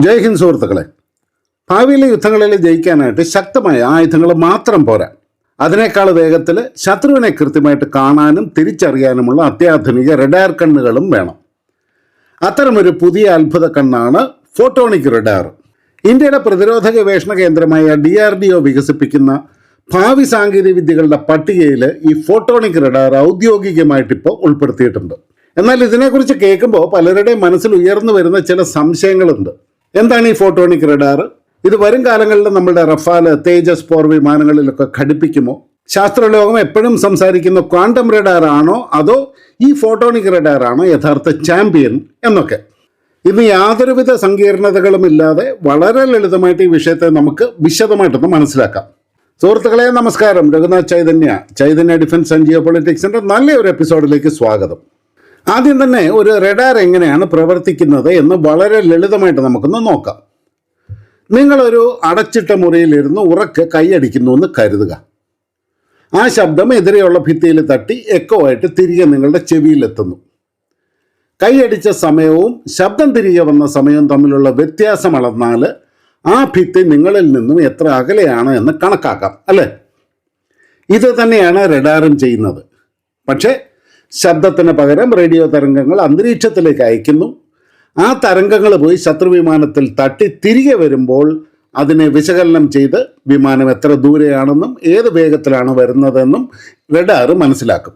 ജയ് ഹിന്ദ് സുഹൃത്തുക്കളെ. ഭാവിയിലെ യുദ്ധങ്ങളിൽ ജയിക്കാനായിട്ട് ശക്തമായ ആയുധങ്ങൾ മാത്രം പോരാ. അതിനേക്കാൾ വേഗത്തിൽ ശത്രുവിനെ കൃത്യമായിട്ട് കാണാനും തിരിച്ചറിയാനുമുള്ള അത്യാധുനിക റഡാർ കണ്ണുകളും വേണം. അത്തരമൊരു പുതിയ അത്ഭുത കണ്ണാണ് ഫോട്ടോണിക് റഡാർ. ഇന്ത്യയുടെ പ്രതിരോധ ഗവേഷണ കേന്ദ്രമായ DRDO വികസിപ്പിക്കുന്ന ഭാവി സാങ്കേതിക വിദ്യകളുടെ പട്ടികയിൽ ഈ ഫോട്ടോണിക് റഡാർ ഔദ്യോഗികമായിട്ടിപ്പോൾ ഉൾപ്പെടുത്തിയിട്ടുണ്ട്. എന്നാൽ ഇതിനെക്കുറിച്ച് കേൾക്കുമ്പോൾ പലരുടെയും മനസ്സിൽ ഉയർന്നു വരുന്ന ചില സംശയങ്ങളുണ്ട്. എന്താണ് ഈ ഫോട്ടോണിക് റഡാർ? ഇത് വരും കാലങ്ങളിൽ നമ്മുടെ റഫാൽ, തേജസ് പോർ വിമാനങ്ങളിലൊക്കെ ഘടിപ്പിക്കുമോ? ശാസ്ത്രലോകം എപ്പോഴും സംസാരിക്കുന്ന ക്വാണ്ടം റഡാർ ആണോ അതോ ഈ ഫോട്ടോണിക് റഡാർ ആണോ യഥാർത്ഥ ചാമ്പ്യൻ എന്നൊക്കെ. ഇന്ന് യാതൊരുവിധ സങ്കീർണതകളും ഇല്ലാതെ വളരെ ലളിതമായിട്ട് ഈ വിഷയത്തെ നമുക്ക് വിശദമായിട്ടൊന്ന് മനസ്സിലാക്കാം. സുഹൃത്തുക്കളെ നമസ്കാരം. രഘുനാഥ് ചൈതന്യ ഡിഫൻസ് ആൻഡ് ജിയോ പൊളിറ്റിക്സിൻ്റെ നല്ലൊരു എപ്പിസോഡിലേക്ക് സ്വാഗതം. ആദ്യം തന്നെ ഒരു റഡാർ എങ്ങനെയാണ് പ്രവർത്തിക്കുന്നത് എന്ന് വളരെ ലളിതമായിട്ട് നമുക്കൊന്ന് നോക്കാം. നിങ്ങളൊരു അടച്ചിട്ട മുറിയിലിരുന്ന് ഉറക്കെ കൈയടിക്കുന്നു എന്ന് കരുതുക. ആ ശബ്ദം എതിരെയുള്ള ഭിത്തിയിൽ തട്ടി എക്കോ ആയിട്ട് തിരികെ നിങ്ങളുടെ ചെവിയിലെത്തുന്നു. കൈയടിച്ച സമയവും ശബ്ദം തിരികെ വന്ന സമയവും തമ്മിലുള്ള വ്യത്യാസം അളന്നാൽ ആ ഭിത്തി നിങ്ങളിൽ നിന്നും എത്ര അകലെയാണ് എന്ന് കണക്കാക്കാം, അല്ലേ? ഇത് തന്നെയാണ് റഡാറും ചെയ്യുന്നത്. പക്ഷേ ശബ്ദത്തിന് പകരം റേഡിയോ തരംഗങ്ങൾ അന്തരീക്ഷത്തിലേക്ക് അയക്കുന്നു. ആ തരംഗങ്ങൾ പോയി ശത്രുവിമാനത്തിൽ തട്ടി തിരികെ വരുമ്പോൾ അതിനെ വിശകലനം ചെയ്ത് വിമാനം എത്ര ദൂരെയാണെന്നും ഏത് വേഗത്തിലാണ് വരുന്നതെന്നും റഡാർ മനസ്സിലാക്കും.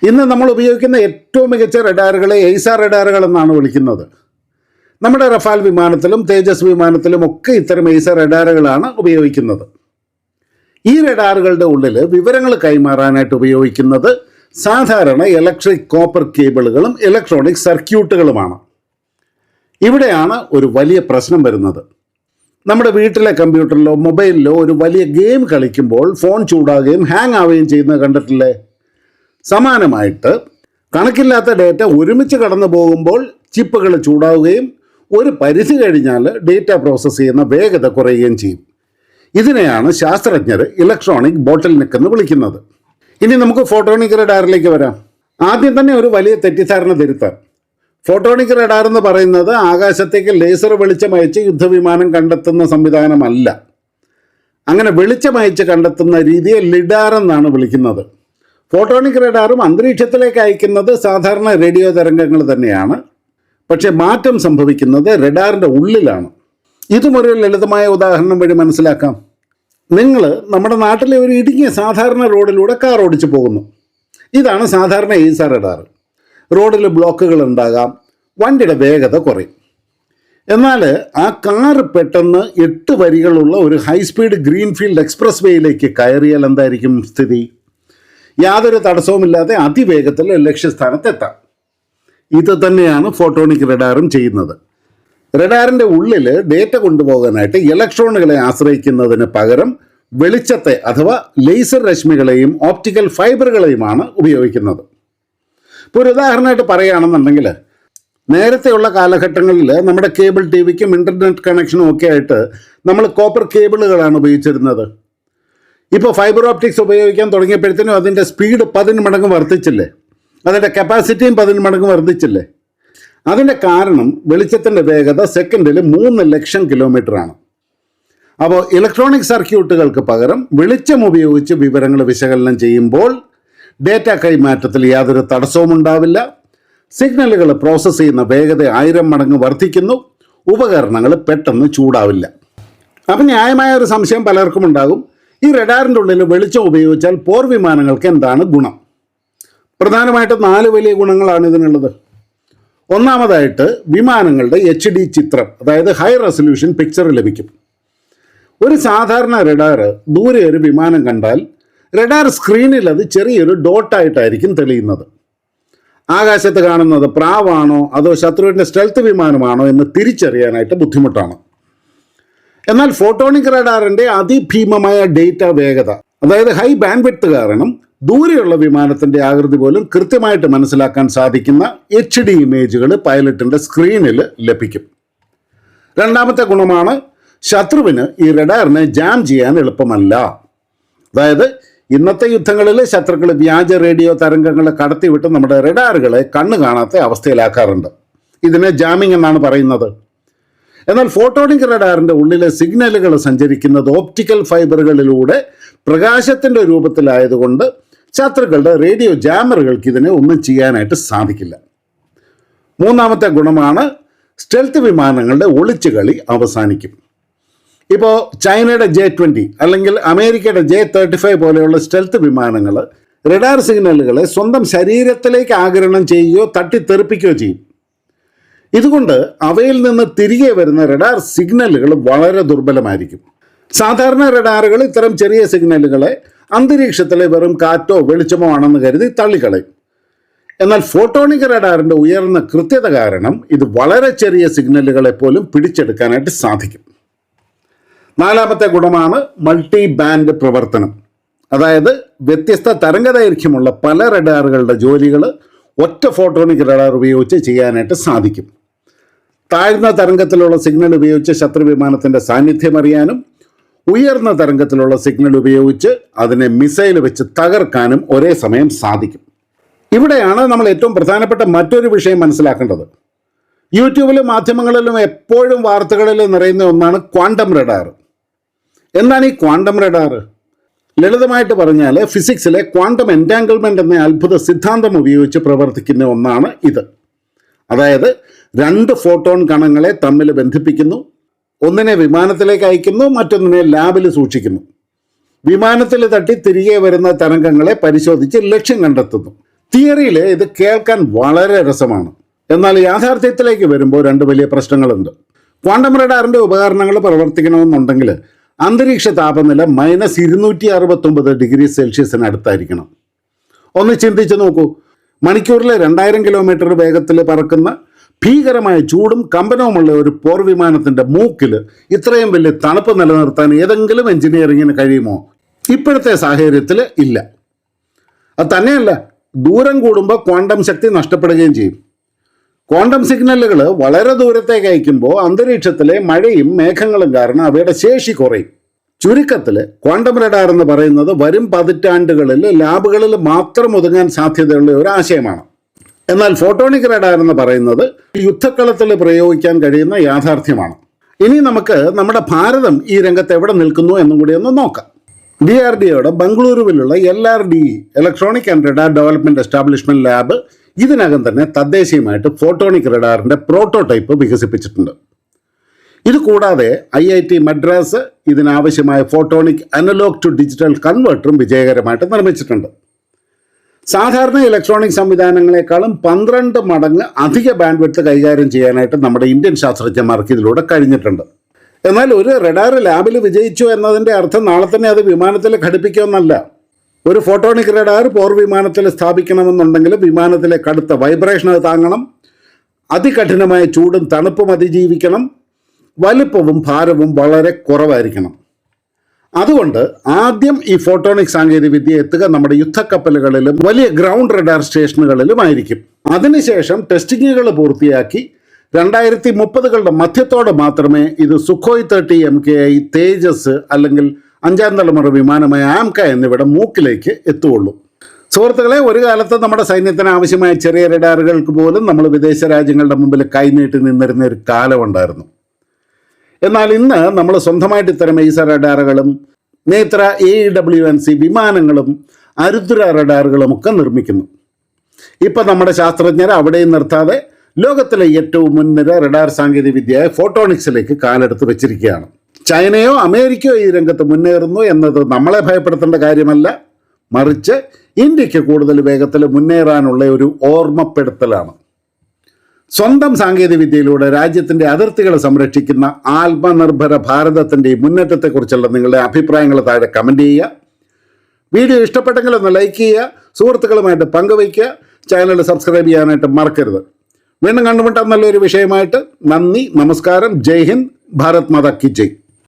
ഇന്ന് നമ്മൾ ഉപയോഗിക്കുന്ന ഏറ്റവും മികച്ച റഡാറുകളെ എയ്സാർ റഡാറുകൾ എന്നാണ് വിളിക്കുന്നത്. നമ്മുടെ റഫാൽ വിമാനത്തിലും തേജസ് വിമാനത്തിലും ഒക്കെ ഇത്തരം എയ്സാർ റഡാറുകളാണ് ഉപയോഗിക്കുന്നത്. ഈ റഡാറുകളുടെ ഉള്ളിൽ വിവരങ്ങൾ കൈമാറാനായിട്ട് ഉപയോഗിക്കുന്നത് സാധാരണ ഇലക്ട്രിക് കോപ്പർ കേബിളുകളും ഇലക്ട്രോണിക് സർക്യൂട്ടുകളുമാണ്. ഇവിടെയാണ് ഒരു വലിയ പ്രശ്നം വരുന്നത്. നമ്മുടെ വീട്ടിലെ കമ്പ്യൂട്ടറിലോ മൊബൈലിലോ ഒരു വലിയ ഗെയിം കളിക്കുമ്പോൾ ഫോൺ ചൂടാകുകയും ഹാങ് ആവുകയും ചെയ്യുന്നത് കണ്ടിട്ടില്ലേ? സമാനമായിട്ട് കണക്കില്ലാത്ത ഡേറ്റ ഒരുമിച്ച് കടന്നു പോകുമ്പോൾ ചിപ്പുകൾ ചൂടാവുകയും ഒരു പരിധി കഴിഞ്ഞാൽ ഡേറ്റ പ്രോസസ്സ് ചെയ്യുന്ന വേഗത കുറയുകയും ചെയ്യും. ഇതിനെയാണ് ശാസ്ത്രജ്ഞർ ഇലക്ട്രോണിക് ബോട്ടിൽ നെക്ക് എന്ന് വിളിക്കുന്നത്. ഇനി നമുക്ക് ഫോട്ടോണിക് റഡാറിലേക്ക് വരാം. ആദ്യം തന്നെ ഒരു വലിയ തെറ്റിദ്ധാരണ തിരുത്താം. ഫോട്ടോണിക് റഡാർ എന്ന് പറയുന്നത് ആകാശത്തേക്ക് ലേസർ വെളിച്ചമയച്ച് യുദ്ധവിമാനം കണ്ടെത്തുന്ന സംവിധാനമല്ല. അങ്ങനെ വെളിച്ചമയച്ച് കണ്ടെത്തുന്ന രീതിയെ ലിഡാർ എന്നാണ് വിളിക്കുന്നത്. ഫോട്ടോണിക് റഡാറും അന്തരീക്ഷത്തിലേക്ക് അയക്കുന്നത് സാധാരണ റേഡിയോ തരംഗങ്ങൾ തന്നെയാണ്. പക്ഷേ മാറ്റം സംഭവിക്കുന്നത് റഡാറിൻ്റെ ഉള്ളിലാണ്. ഇതും ഒരു ലളിതമായ ഉദാഹരണം വഴി മനസ്സിലാക്കാം. നിങ്ങൾ നമ്മുടെ നാട്ടിലെ ഒരു ഇടുങ്ങിയ സാധാരണ റോഡിലൂടെ കാർ ഓടിച്ചു പോകുന്നു. ഇതാണ് സാധാരണ എയ്സാർ റഡാർ. റോഡിൽ ബ്ലോക്കുകൾ ഉണ്ടാകാം, വണ്ടിയുടെ വേഗത കുറയും. എന്നാൽ ആ കാർ പെട്ടെന്ന് 8 വരികളുള്ള ഒരു ഹൈസ്പീഡ് ഗ്രീൻഫീൽഡ് എക്സ്പ്രസ് വേയിലേക്ക് കയറിയാൽ എന്തായിരിക്കും സ്ഥിതി? യാതൊരു തടസ്സവുമില്ലാതെ അതിവേഗത്തിൽ ലക്ഷ്യസ്ഥാനത്തെത്താം. ഇത് തന്നെയാണ് ഫോട്ടോണിക് റഡാറും ചെയ്യുന്നത്. റഡാറിൻ്റെ ഉള്ളിൽ ഡേറ്റ കൊണ്ടുപോകാനായിട്ട് ഇലക്ട്രോണുകളെ ആശ്രയിക്കുന്നതിന് പകരം വെളിച്ചത്തെ അഥവാ ലേസർ രശ്മികളെയും ഓപ്റ്റിക്കൽ ഫൈബറുകളെയുമാണ് ഉപയോഗിക്കുന്നത്. ഇപ്പോൾ ഒരു ഉദാഹരണമായിട്ട് പറയുകയാണെന്നുണ്ടെങ്കിൽ, നേരത്തെയുള്ള കാലഘട്ടങ്ങളിൽ നമ്മുടെ കേബിൾ TVക്കും ഇൻ്റർനെറ്റ് കണക്ഷനും ഒക്കെ ആയിട്ട് നമ്മൾ കോപ്പർ കേബിളുകളാണ് ഉപയോഗിച്ചിരുന്നത്. ഇപ്പോൾ ഫൈബർ ഓപ്റ്റിക്സ് ഉപയോഗിക്കാൻ തുടങ്ങിയപ്പോഴത്തേനും അതിൻ്റെ സ്പീഡ് 10 മടങ്ങ് വർദ്ധിച്ചില്ലേ? അതിൻ്റെ കപ്പാസിറ്റിയും 10 മടങ്ങ് വർദ്ധിച്ചില്ലേ? അതിൻ്റെ കാരണം വെളിച്ചത്തിൻ്റെ വേഗത സെക്കൻഡിൽ 3 ലക്ഷം കിലോമീറ്ററാണ്. അപ്പോൾ ഇലക്ട്രോണിക് സർക്യൂട്ടുകൾക്ക് പകരം വെളിച്ചം ഉപയോഗിച്ച് വിവരങ്ങൾ വിശകലനം ചെയ്യുമ്പോൾ ഡേറ്റ കൈമാറ്റത്തിൽ യാതൊരു തടസ്സവും ഉണ്ടാവില്ല. സിഗ്നലുകൾ പ്രോസസ്സ് ചെയ്യുന്ന വേഗത 1000 മടങ്ങ് വർദ്ധിക്കുന്നു. ഉപകരണങ്ങൾ പെട്ടെന്ന് ചൂടാവില്ല. അപ്പം ന്യായമായ ഒരു സംശയം പലർക്കും ഉണ്ടാകും, ഈ റഡാറിൻ്റെ ഉള്ളിൽ വെളിച്ചം ഉപയോഗിച്ചാൽ പോർ വിമാനങ്ങൾക്ക് എന്താണ് ഗുണം? പ്രധാനമായിട്ട് 4 വലിയ ഗുണങ്ങളാണ് ഇതിനുള്ളത്. ഒന്നാമതായിട്ട് വിമാനങ്ങളുടെ HD ചിത്രം, അതായത് ഹൈ റെസൊല്യൂഷൻ പിക്ചർ ലഭിക്കും. ഒരു സാധാരണ റഡാർ ദൂരെ ഒരു വിമാനം കണ്ടാൽ റഡാർ സ്ക്രീനിൽ അത് ചെറിയൊരു ഡോട്ടായിട്ടായിരിക്കും തെളിയുന്നത്. ആകാശത്ത് കാണുന്നത് പ്രാവാണോ അതോ ശത്രുവിൻ്റെ സ്റ്റെൽത്ത് വിമാനമാണോ എന്ന് തിരിച്ചറിയാനായിട്ട് ബുദ്ധിമുട്ടാണ്. എന്നാൽ ഫോട്ടോണിക് റഡാറിൻ്റെ അതിഭീമമായ ഡേറ്റ വേഗത, അതായത് ഹൈ ബാൻഡ്വിഡ്ത്ത് കാരണം ദൂരെയുള്ള വിമാനത്തിൻ്റെ ആകൃതി പോലും കൃത്യമായിട്ട് മനസ്സിലാക്കാൻ സാധിക്കുന്ന HD ഇമേജുകൾ പൈലറ്റിൻ്റെ സ്ക്രീനിൽ ലഭിക്കും. രണ്ടാമത്തെ ഗുണമാണ് ശത്രുവിന് ഈ റഡാറിനെ ജാം ചെയ്യാൻ എളുപ്പമല്ല. അതായത് ഇന്നത്തെ യുദ്ധങ്ങളിൽ ശത്രുക്കൾ വ്യാജ റേഡിയോ തരംഗങ്ങൾ കടത്തിവിട്ട് നമ്മുടെ റഡാറുകളെ കണ്ണു കാണാത്ത അവസ്ഥയിലാക്കാറുണ്ട്. ഇതിനെ ജാമിംഗ് എന്നാണ് പറയുന്നത്. എന്നാൽ ഫോട്ടോണിക് റഡാറിൻ്റെ ഉള്ളിലെ സിഗ്നലുകൾ സഞ്ചരിക്കുന്നത് ഓപ്റ്റിക്കൽ ഫൈബറുകളിലൂടെ പ്രകാശത്തിൻ്റെ രൂപത്തിലായതുകൊണ്ട് ശത്രുക്കളുടെ റേഡിയോ ജാമറുകൾക്ക് ഇതിനെ ഒന്നും ചെയ്യാനായിട്ട് സാധിക്കില്ല. മൂന്നാമത്തെ ഗുണമാണ് സ്റ്റെൽത്ത് വിമാനങ്ങളുടെ ഒളിച്ചുകളി അവസാനിക്കും. ഇപ്പോൾ ചൈനയുടെ J-20 അല്ലെങ്കിൽ അമേരിക്കയുടെ J-35 പോലെയുള്ള സ്റ്റെൽത്ത് വിമാനങ്ങൾ റഡാർ സിഗ്നലുകളെ സ്വന്തം ശരീരത്തിലേക്ക് ആഗിരണം ചെയ്യുകയോ തട്ടിത്തെറിപ്പിക്കുകയോ ചെയ്യും. ഇതുകൊണ്ട് അവയിൽ നിന്ന് തിരികെ വരുന്ന റഡാർ സിഗ്നലുകൾ വളരെ ദുർബലമായിരിക്കും. സാധാരണ റഡാറുകൾ ഇത്തരം ചെറിയ സിഗ്നലുകളെ അന്തരീക്ഷത്തിലെ വെറും കാറ്റോ വെളിച്ചമോ ആണെന്ന് കരുതി തള്ളിക്കളയും. എന്നാൽ ഫോട്ടോണിക് റഡാറിൻ്റെ ഉയർന്ന കൃത്യത കാരണം ഇത് വളരെ ചെറിയ സിഗ്നലുകളെ പോലും പിടിച്ചെടുക്കാനായിട്ട് സാധിക്കും. നാലാമത്തെ ഗുണമാണ് മൾട്ടി ബാൻഡ് പ്രവർത്തനം. അതായത് വ്യത്യസ്ത തരംഗദൈർഘ്യമുള്ള പല റഡാറുകളുടെ ജോലികൾ ഒറ്റ ഫോട്ടോണിക് റഡാർ ഉപയോഗിച്ച് ചെയ്യാനായിട്ട് സാധിക്കും. താഴ്ന്ന തരംഗത്തിലുള്ള സിഗ്നൽ ഉപയോഗിച്ച് ശത്രു വിമാനത്തിൻ്റെ സാന്നിധ്യം അറിയാനും ഉയർന്ന തരംഗത്തിലുള്ള സിഗ്നൽ ഉപയോഗിച്ച് അതിനെ മിസൈൽ വെച്ച് തകർക്കാനും ഒരേ സമയം സാധിക്കും. ഇവിടെയാണ് നമ്മൾ ഏറ്റവും പ്രധാനപ്പെട്ട മറ്റൊരു വിഷയം മനസ്സിലാക്കേണ്ടത്. യൂട്യൂബിലും മാധ്യമങ്ങളിലും എപ്പോഴും വാർത്തകളിൽ നിറയുന്ന ഒന്നാണ് ക്വാണ്ടം റഡാർ. എന്താണ് ഈ ക്വാണ്ടം റഡാർ? ലളിതമായിട്ട് പറഞ്ഞാൽ ഫിസിക്സിലെ ക്വാണ്ടം എൻറ്റാങ്കിൾമെൻ്റ് എന്ന അത്ഭുത സിദ്ധാന്തം ഉപയോഗിച്ച് പ്രവർത്തിക്കുന്ന ഒന്നാണ് ഇത്. അതായത് 2 ഫോട്ടോൺ കണങ്ങളെ തമ്മിൽ ബന്ധിപ്പിക്കുന്നു. ഒന്നിനെ വിമാനത്തിലേക്ക് അയക്കുന്നു, മറ്റൊന്നിനെ ലാബിൽ സൂക്ഷിക്കുന്നു. വിമാനത്തിൽ തട്ടി തിരികെ വരുന്ന തരംഗങ്ങളെ പരിശോധിച്ച് ലക്ഷ്യം കണ്ടെത്തുന്നു. തിയറിയിൽ ഇത് കേൾക്കാൻ വളരെ രസമാണ്. എന്നാൽ യാഥാർത്ഥ്യത്തിലേക്ക് വരുമ്പോൾ 2 വലിയ പ്രശ്നങ്ങളുണ്ട്. ക്വാണ്ടം റഡാറിൻ്റെ ഉപകരണങ്ങൾ പ്രവർത്തിക്കണമെന്നുണ്ടെങ്കിൽ അന്തരീക്ഷ താപനില -269 ഡിഗ്രി സെൽഷ്യസിന് അടുത്തായിരിക്കണം. ഒന്ന് ചിന്തിച്ച് നോക്കൂ. മണിക്കൂറിൽ 2000 കിലോമീറ്റർ വേഗത്തിൽ പറക്കുന്ന ഭീകരമായ ചൂടും കമ്പനവുമുള്ള ഒരു പോർ വിമാനത്തിൻ്റെ മൂക്കിൽ ഇത്രയും വലിയ തണുപ്പ് നിലനിർത്താൻ ഏതെങ്കിലും എഞ്ചിനീയറിങ്ങിന് കഴിയുമോ? ഇപ്പോഴത്തെ സാഹചര്യത്തിൽ ഇല്ല. അത് തന്നെയല്ല, ദൂരം കൂടുമ്പോൾ ക്വാണ്ടം ശക്തി നഷ്ടപ്പെടുകയും ചെയ്യും. ക്വാണ്ടം സിഗ്നലുകൾ വളരെ ദൂരത്തേക്ക് അയക്കുമ്പോൾ അന്തരീക്ഷത്തിലെ മഴയും മേഘങ്ങളും കാരണം അവയുടെ ശേഷി കുറയും. ചുരുക്കത്തിൽ ക്വാണ്ടം റഡാർ എന്ന് പറയുന്നത് വരും പതിറ്റാണ്ടുകളിൽ ലാബുകളിൽ മാത്രം ഒതുങ്ങാൻ സാധ്യതയുള്ള ഒരു ആശയമാണ്. എന്നാൽ ഫോട്ടോണിക് റഡാർ എന്ന് പറയുന്നത് യുദ്ധക്കളത്തിൽ പ്രയോഗിക്കാൻ കഴിയുന്ന യാഥാർത്ഥ്യമാണ്. ഇനി നമുക്ക് നമ്മുടെ ഭാരതം ഈ രംഗത്ത് എവിടെ നിൽക്കുന്നു എന്നും കൂടി ഒന്ന് നോക്കാം. DRDOയുടെ ബംഗളൂരുവിലുള്ള LRDE electronic and radar development establishment lab ഇതിനകം തന്നെ തദ്ദേശീയമായിട്ട് ഫോട്ടോണിക് റഡാറിൻ്റെ പ്രോട്ടോടൈപ്പ് വികസിപ്പിച്ചിട്ടുണ്ട്. ഇത് കൂടാതെ IIT മദ്രാസ് ഇതിനാവശ്യമായ ഫോട്ടോണിക് അനലോഗ് ടു ഡിജിറ്റൽ കൺവേർട്ടറും വിജയകരമായിട്ട് നിർമ്മിച്ചിട്ടുണ്ട്. സാധാരണ ഇലക്ട്രോണിക് സംവിധാനങ്ങളെക്കാളും 12 മടങ്ങ് അധിക ബാൻഡ് വിഡ്ത്ത് കൈകാര്യം ചെയ്യാനായിട്ട് നമ്മുടെ ഇന്ത്യൻ ശാസ്ത്രജ്ഞന്മാർക്ക് ഇതിലൂടെ കഴിഞ്ഞിട്ടുണ്ട്. എന്നാൽ ഒരു റഡാർ ലാബിൽ വിജയിച്ചു എന്നതിൻ്റെ അർത്ഥം നാളെ തന്നെ അത് വിമാനത്തിൽ ഘടിപ്പിക്കുമെന്നല്ല. ഒരു ഫോട്ടോണിക് റഡാർ പോർ വിമാനത്തിൽ സ്ഥാപിക്കണമെന്നുണ്ടെങ്കിൽ വിമാനത്തിലെ കടുത്ത വൈബ്രേഷൻ താങ്ങണം, അതികഠിനമായ ചൂടും തണുപ്പും അതിജീവിക്കണം, വലിപ്പവും ഭാരവും വളരെ കുറവായിരിക്കണം. അതുകൊണ്ട് ആദ്യം ഈ ഫോട്ടോണിക് സാങ്കേതികവിദ്യ എത്തുക നമ്മുടെ യുദ്ധക്കപ്പലുകളിലും വലിയ ഗ്രൗണ്ട് റഡാർ സ്റ്റേഷനുകളിലുമായിരിക്കും. അതിനുശേഷം ടെസ്റ്റിങ്ങുകൾ പൂർത്തിയാക്കി 2030കളുടെ മധ്യത്തോടെ മാത്രമേ ഇത് സുഖോയ് 30 MKI, തേജസ് അല്ലെങ്കിൽ 5ാം തലമുറ വിമാനമായ ആംക എന്നിവയുടെ മൂക്കിലേക്ക് എത്തുകയുള്ളൂ. സുഹൃത്തുക്കളെ, ഒരു കാലത്ത് നമ്മുടെ സൈന്യത്തിന് ആവശ്യമായ ചെറിയ റഡാറുകൾക്ക് പോലും നമ്മൾ വിദേശ രാജ്യങ്ങളുടെ മുമ്പിൽ കൈനീട്ടി നിന്നിരുന്ന ഒരു കാലമുണ്ടായിരുന്നു. എന്നാൽ ഇന്ന് നമ്മൾ സ്വന്തമായിട്ട് ഇത്തരം എയ്സർ റഡാറുകളും നേത്ര AEW&C വിമാനങ്ങളും അരുദ്ര റഡാറുകളും ഒക്കെ നിർമ്മിക്കുന്നു. ഇപ്പം നമ്മുടെ ശാസ്ത്രജ്ഞർ അവിടെയും നിർത്താതെ ലോകത്തിലെ ഏറ്റവും മുൻനിര റഡാർ സാങ്കേതികവിദ്യയായ ഫോട്ടോണിക്സിലേക്ക് കാലെടുത്ത് വെച്ചിരിക്കുകയാണ്. ചൈനയോ അമേരിക്കയോ ഈ രംഗത്ത് മുന്നേറുന്നു എന്നത് നമ്മളെ ഭയപ്പെടുത്തേണ്ട കാര്യമല്ല, മറിച്ച് ഇന്ത്യക്ക് കൂടുതൽ വേഗത്തിൽ മുന്നേറാനുള്ള ഒരു ഓർമ്മപ്പെടുത്തലാണ്. സ്വന്തം സാങ്കേതികവിദ്യയിലൂടെ രാജ്യത്തിൻ്റെ അതിർത്തികൾ സംരക്ഷിക്കുന്ന ആത്മനിർഭര ഭാരതത്തിൻ്റെ മുന്നേറ്റത്തെക്കുറിച്ചുള്ള നിങ്ങളുടെ അഭിപ്രായങ്ങൾ താഴെ കമൻറ്റ് ചെയ്യുക. വീഡിയോ ഇഷ്ടപ്പെട്ടെങ്കിൽ ഒന്ന് ലൈക്ക് ചെയ്യുക, സുഹൃത്തുക്കളുമായിട്ട് പങ്കുവയ്ക്കുക, ചാനൽ സബ്സ്ക്രൈബ് ചെയ്യാനായിട്ട് മറക്കരുത്. വീണ്ടും കണ്ടുമുട്ടാം നല്ലൊരു വിഷയമായിട്ട്. നന്ദി, നമസ്കാരം, ജയ് ഹിന്ദ്, ഭാരത് മാതാ കി ജയ്.